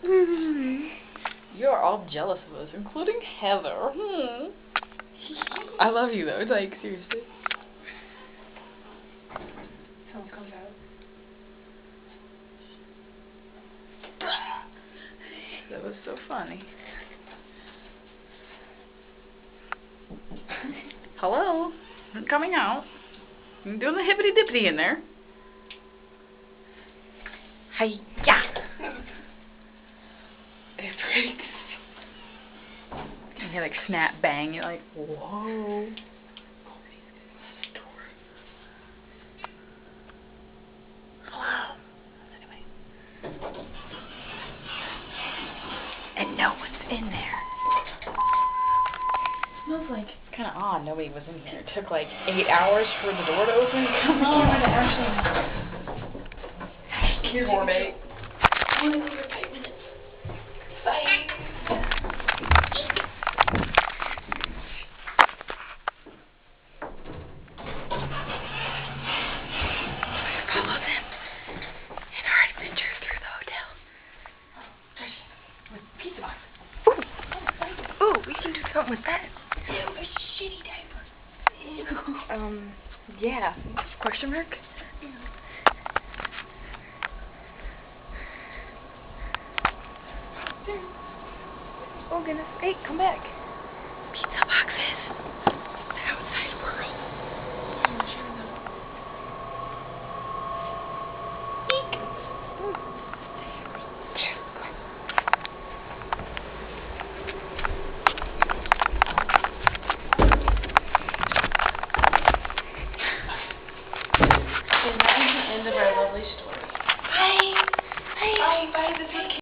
You are all jealous of us, including Heather. I love you though, like, seriously. Someone comes out. That was so funny. Hello? I'm coming out. I'm doing the hippity dippity in there. Hi-ya! It breaks. You hear like snap bang, you're like, whoa. Hello? And no one's in there. Smells like kind of odd. Nobody was in here. It took like 8 hours for the door to open. Come on, Ashley. Here's more bait. I want to go for 5 minutes. Bye. Follow them in our adventure through the hotel. With pizza box. Ooh, we can do something with that. Ew, a shitty diaper. Ew. Yeah. Question mark? Oh goodness. Hey, come back. Pizza boxes. The outside world. And that is the end of our lovely story. Bye. Bye. Bye. Bye.